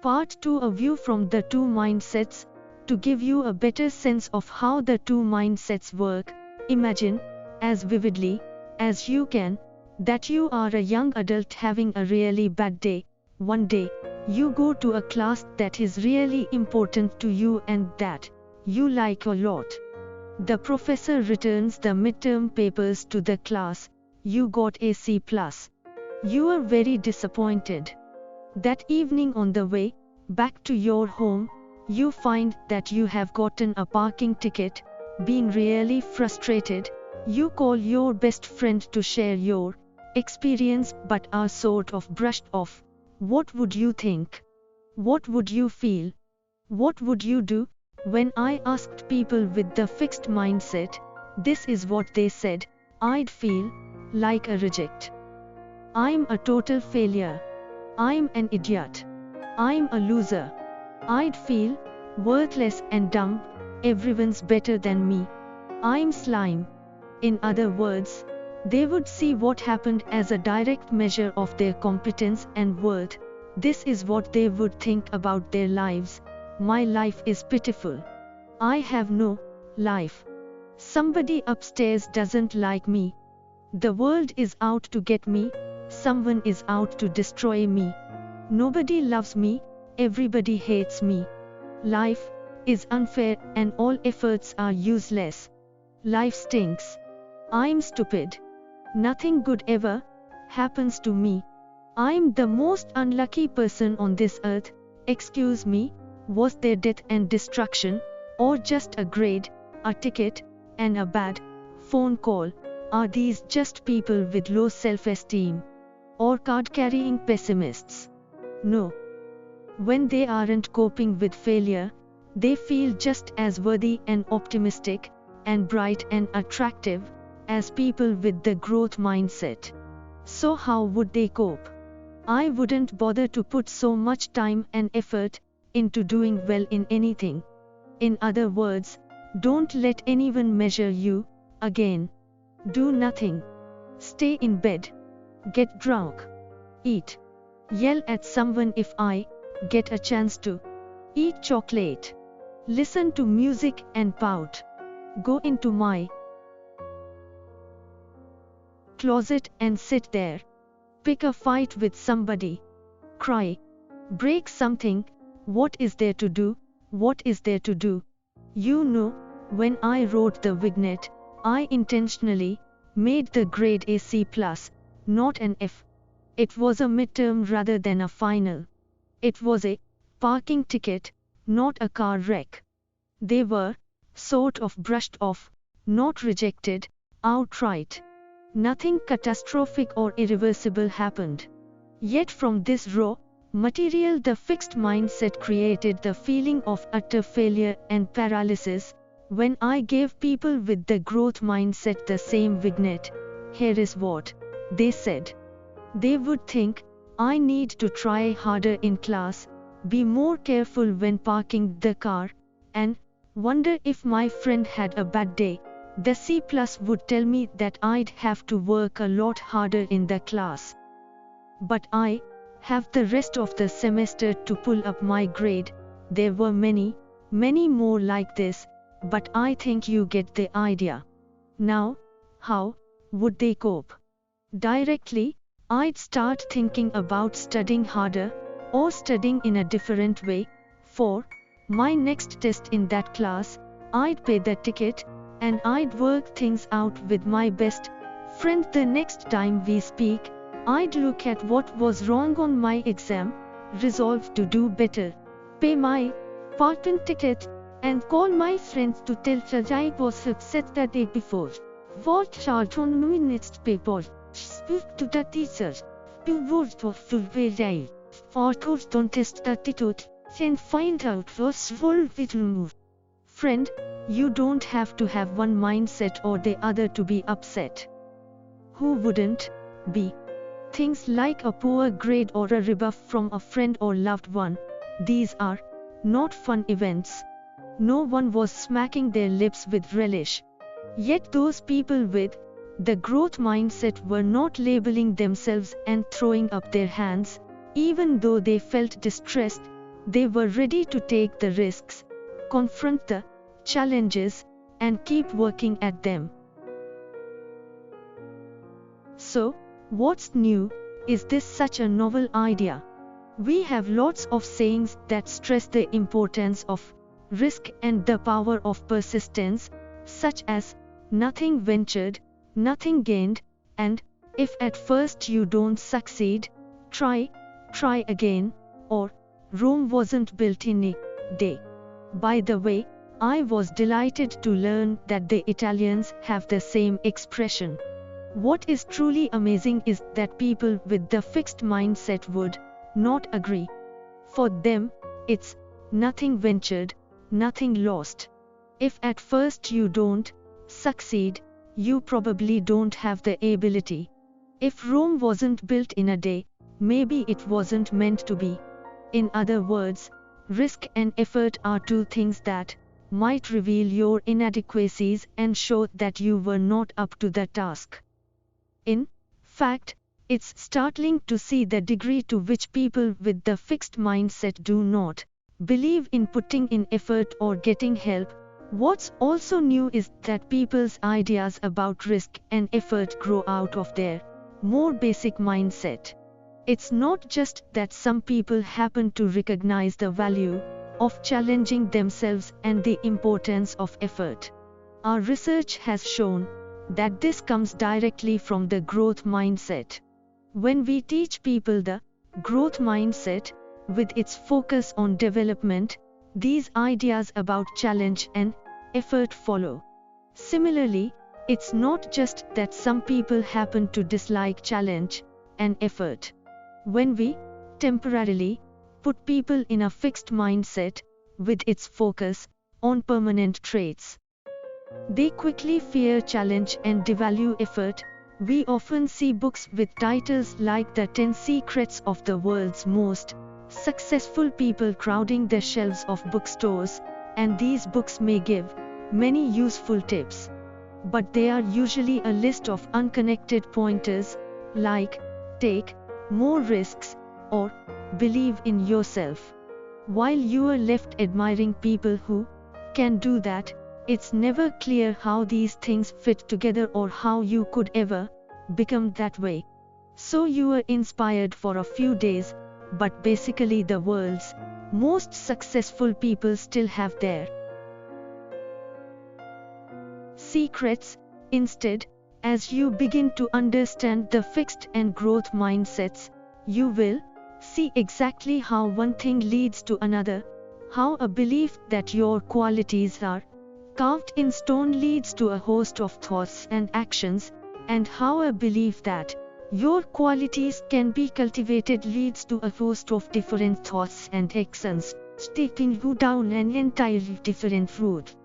Part 2, a view from the two mindsets. To give you a better sense of how the two mindsets work, imagine, as vividly as you can, that you are a young adult having a really bad day. One day, you go to a class that is really important to you and that you like a lot. The professor returns the midterm papers to the class. You got a C+. You are very disappointed. That evening on the way back to your home, you find that you have gotten a parking ticket. Being really frustrated, you call your best friend to share your experience but are sort of brushed off. What would you think? What would you feel? What would you do? When I asked people with the fixed mindset, this is what they said: I'd feel like a reject. I'm a total failure. I'm an idiot. I'm a loser. I'd feel worthless and dumb. Everyone's better than me. I'm slime. In other words, they would see what happened as a direct measure of their competence and worth. This is what they would think about their lives. My life is pitiful. I have no life. Somebody upstairs doesn't like me. The world is out to get me. Someone is out to destroy me. Nobody loves me. Everybody hates me. Life is unfair and all efforts are useless. Life stinks. I'm stupid. Nothing good ever happens to me. I'm the most unlucky person on this earth. Excuse me, was there death and destruction, or just a grade, a ticket, and a bad phone call? Are these just people with low self-esteem? Or card-carrying pessimists? No. When they aren't coping with failure, they feel just as worthy and optimistic, and bright and attractive, as people with the growth mindset. So how would they cope? I wouldn't bother to put so much time and effort into doing well in anything. In other words, don't let anyone measure you. Again, do nothing. Stay in bed. Get drunk. Eat. Yell at someone if I get a chance to. Eat chocolate. Listen to music and pout. Go into my closet and sit there. Pick a fight with somebody. Cry. Break something. What is there to do? What is there to do? You know, when I wrote the vignette, I intentionally made the grade a C+, not an F. It was a midterm rather than a final. It was a parking ticket, not a car wreck. They were sort of brushed off, not rejected outright. Nothing catastrophic or irreversible happened. Yet from this raw material, the fixed mindset created the feeling of utter failure and paralysis. When I gave people with the growth mindset the same vignette, here is what they said. They would think, I need to try harder in class, be more careful when parking the car, and wonder if my friend had a bad day. The C+ would tell me that I'd have to work a lot harder in the class. But I have the rest of the semester to pull up my grade. There were many, many more like this, but I think you get the idea. Now, how would they cope? Directly, I'd start thinking about studying harder, or studying in a different way. For my next test in that class, I'd pay the ticket, and I'd work things out with my best friend. The next time we speak, I'd look at what was wrong on my exam, resolve to do better, pay my parking ticket, and call my friends to tell that I was upset the day before. Watch out on my next paper. Speak to the teacher. Do words of full way. Authors don't test the attitude, and find out what's wrong with you. Friend, you don't have to have one mindset or the other to be upset. Who wouldn't be? Things like a poor grade or a rebuff from a friend or loved one, these are not fun events. No one was smacking their lips with relish. Yet those people with the growth mindset were not labeling themselves and throwing up their hands, even though they felt distressed. They were ready to take the risks, confront the challenges, and keep working at them. So, what's new? Is this such a novel idea? We have lots of sayings that stress the importance of risk and the power of persistence, such as nothing ventured, nothing gained, and if at first you don't succeed, try again, or Rome wasn't built in a day. By the way, I was delighted to learn that the Italians have the same expression. What is truly amazing is that people with the fixed mindset would not agree. For them, it's nothing ventured, nothing lost. If at first you don't succeed, you probably don't have the ability. If Rome wasn't built in a day, maybe it wasn't meant to be. In other words, risk and effort are two things that might reveal your inadequacies and show that you were not up to the task. In fact, it's startling to see the degree to which people with the fixed mindset do not believe in putting in effort or getting help. What's also new is that people's ideas about risk and effort grow out of their more basic mindset. It's not just that some people happen to recognize the value of challenging themselves and the importance of effort. Our research has shown that this comes directly from the growth mindset. When we teach people the growth mindset, with its focus on development, these ideas about challenge and effort follow. Similarly, it's not just that some people happen to dislike challenge and effort. When we temporarily put people in a fixed mindset, with its focus on permanent traits, they quickly fear challenge and devalue effort. We often see books with titles like The 10 Secrets of the World's Most Successful People crowding the shelves of bookstores, and these books may give many useful tips. But they are usually a list of unconnected pointers, like, take more risks, or believe in yourself. While you are left admiring people who can do that, it's never clear how these things fit together or how you could ever become that way. So you are inspired for a few days, but basically the world's most successful people still have their secrets. Instead, as you begin to understand the fixed and growth mindsets, you will see exactly how one thing leads to another, how a belief that your qualities are carved in stone leads to a host of thoughts and actions, and how a belief that your qualities can be cultivated leads to a host of different thoughts and actions, taking you down an entirely different route.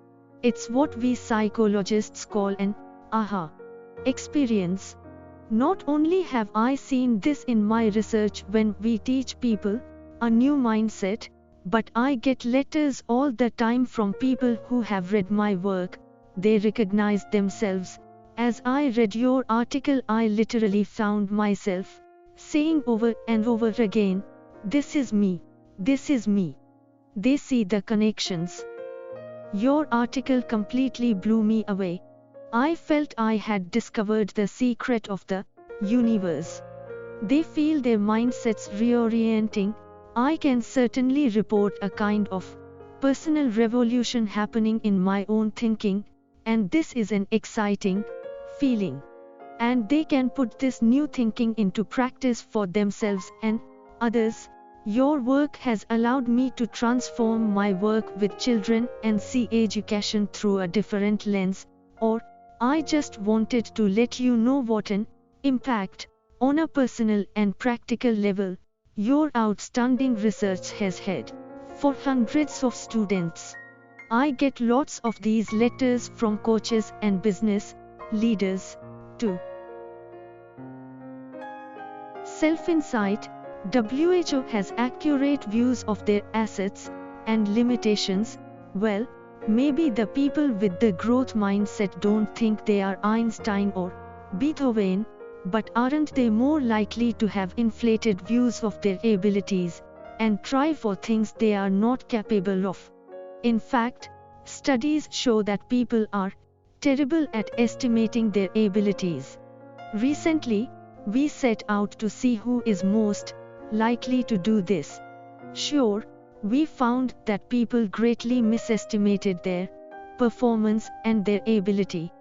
It's what we psychologists call an aha experience. Not only have I seen this in my research when we teach people a new mindset, but I get letters all the time from people who have read my work. They recognize themselves. As I read your article, I literally found myself saying over and over again, "This is me. This is me." They see the connections. Your article completely blew me away. I felt I had discovered the secret of the universe. They feel their mindsets reorienting. I can certainly report a kind of personal revolution happening in my own thinking, and this is an exciting feeling. And they can put this new thinking into practice for themselves and others. Your work has allowed me to transform my work with children and see education through a different lens, or I just wanted to let you know what an impact, on a personal and practical level, your outstanding research has had for hundreds of students. I get lots of these letters from coaches and business leaders, too. Self-insight. WHO has accurate views of their assets and limitations. Well, maybe the people with the growth mindset don't think they are Einstein or Beethoven, but aren't they more likely to have inflated views of their abilities, and try for things they are not capable of. In fact, studies show that people are terrible at estimating their abilities. Recently, we set out to see who is most likely to do this. Sure, we found that people greatly misestimated their performance and their ability.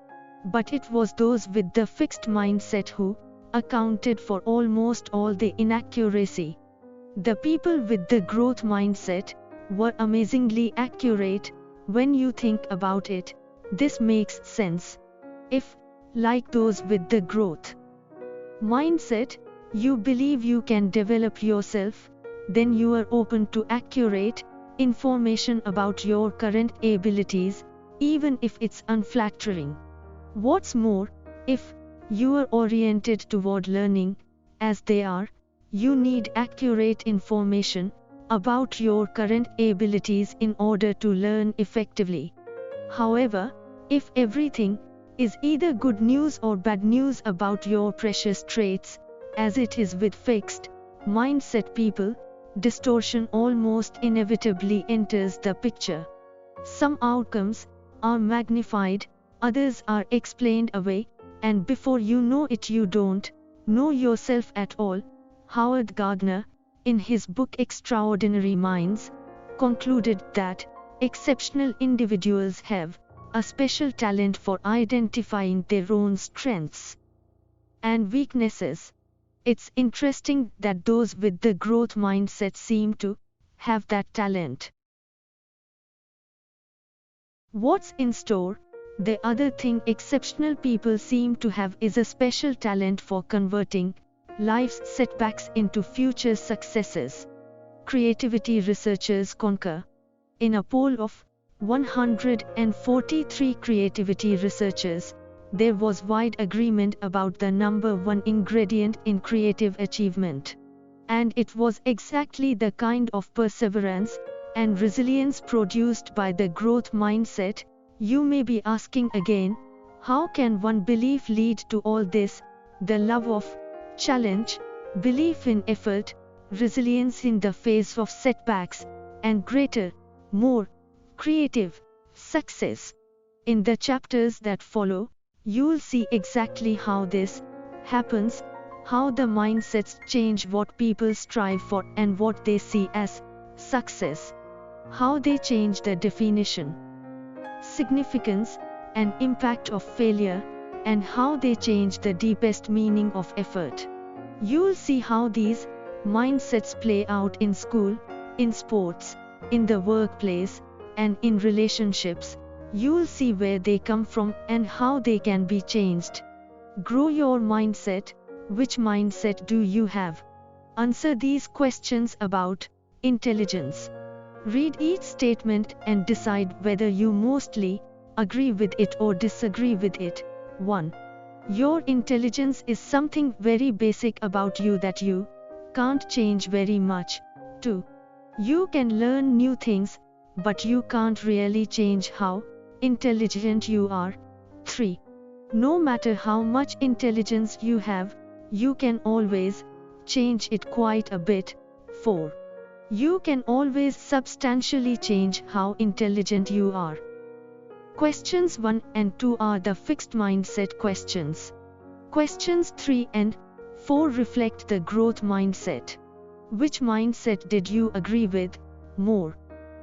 But it was those with the fixed mindset who accounted for almost all the inaccuracy. The people with the growth mindset were amazingly accurate. When you think about it, this makes sense. If, like those with the growth mindset, you believe you can develop yourself, then you are open to accurate information about your current abilities, even if it's unflattering. What's more, if you are oriented toward learning, as they are, you need accurate information about your current abilities in order to learn effectively. However, if everything is either good news or bad news about your precious traits, as it is with fixed mindset people, distortion almost inevitably enters the picture. Some outcomes are magnified, others are explained away, and before you know it, you don't know yourself at all. Howard Gardner, in his book Extraordinary Minds, concluded that exceptional individuals have a special talent for identifying their own strengths and weaknesses. It's interesting that those with the growth mindset seem to have that talent. What's in store? The other thing exceptional people seem to have is a special talent for converting life's setbacks into future successes. Creativity researchers concur. In a poll of 143 creativity researchers, there was wide agreement about the number one ingredient in creative achievement. And it was exactly the kind of perseverance and resilience produced by the growth mindset. You may be asking again, how can one belief lead to all this? The love of challenge, belief in effort, resilience in the face of setbacks, and greater, more creative success. In the chapters that follow, you'll see exactly how this happens, how the mindsets change what people strive for and what they see as success, how they change the definition, significance, and impact of failure, and how they change the deepest meaning of effort. You'll see how these mindsets play out in school, in sports, in the workplace, and in relationships. You'll see where they come from and how they can be changed. Grow your mindset. Which mindset do you have? Answer these questions about intelligence. Read each statement and decide whether you mostly agree with it or disagree with it. 1. Your intelligence is something very basic about you that you can't change very much. 2. You can learn new things, but you can't really change how intelligent you are. 3. No matter how much intelligence you have, you can always change it quite a bit. 4. You can always substantially change how intelligent you are. Questions 1 and 2 are the fixed mindset questions. Questions 3 and 4 reflect the growth mindset. Which mindset did you agree with more?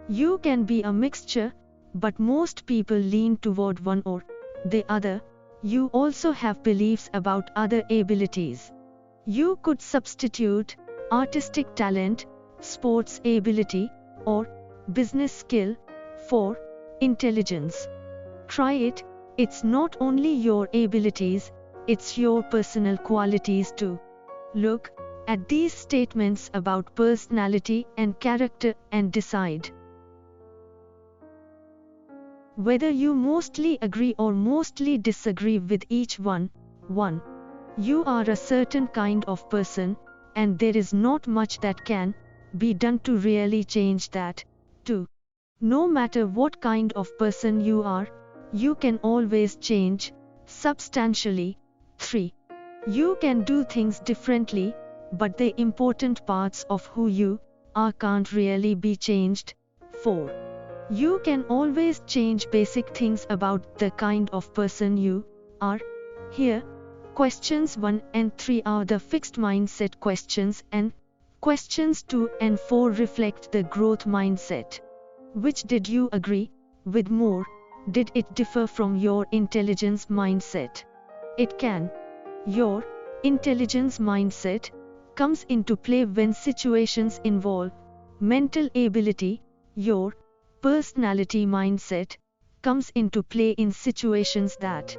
You can be a mixture, but most people lean toward one or the other. You also have beliefs about other abilities. You could substitute artistic talent, sports ability, or business skill for intelligence. Try it. It's not only your abilities, it's your personal qualities too. Look at these statements about personality and character and decide whether you mostly agree or mostly disagree with each one. 1. You are a certain kind of person, and there is not much that can be done to really change that. 2. No matter what kind of person you are, you can always change substantially. 3. You can do things differently, but the important parts of who you are can't really be changed. 4. You can always change basic things about the kind of person you are. Here, questions 1 and 3 are the fixed mindset questions, and questions 2 and 4 reflect the growth mindset. Which did you agree with more? Did it differ from your intelligence mindset? It can. Your intelligence mindset comes into play when situations involve mental ability. Your personality mindset comes into play in situations that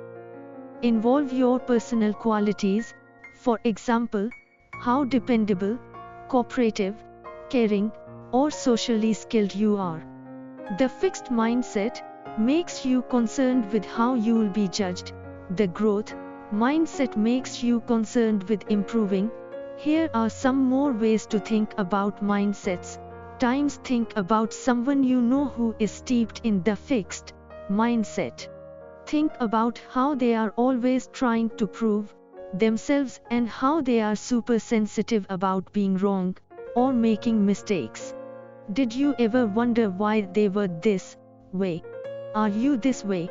involve your personal qualities. For example, how dependable, cooperative, caring, or socially skilled you are. The fixed mindset makes you concerned with how you will be judged. The growth mindset makes you concerned with improving. Here are some more ways to think about mindsets. Times, think about someone you know who is steeped in the fixed mindset. Think about how they are always trying to prove themselves and how they are super sensitive about being wrong or making mistakes. Did you ever wonder why they were this way? Are you this way?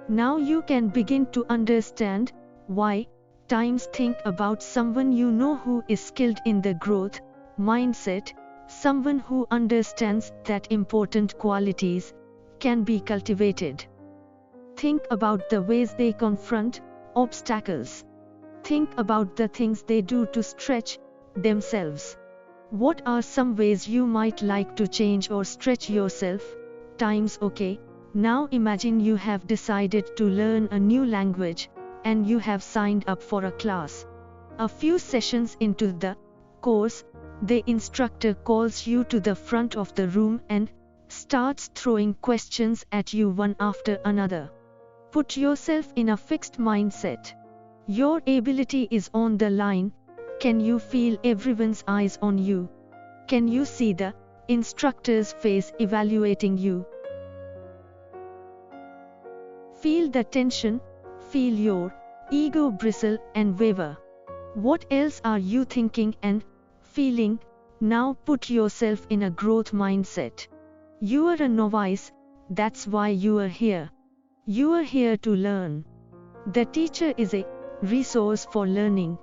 Now you can begin to understand why. Times, think about someone you know who is skilled in the growth mindset, someone who understands that important qualities can be cultivated. Think about the ways they confront obstacles. Think about the things they do to stretch themselves. What are some ways you might like to change or stretch yourself? Times, okay. Now imagine you have decided to learn a new language, and you have signed up for a class. A few sessions into the course, the instructor calls you to the front of the room and starts throwing questions at you one after another. Put yourself in a fixed mindset. Your ability is on the line. Can you feel everyone's eyes on you? Can you see the instructor's face evaluating you? Feel the tension. Feel your ego bristle and waver. What else are you thinking and feeling? Now put yourself in a growth mindset. You are a novice, that's why you are here. You are here to learn. The teacher is a resource for learning.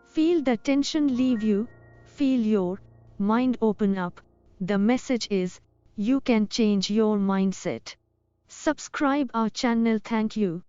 Feel the tension leave you, feel your mind open up. The message is, you can change your mindset. Subscribe our channel. Thank you.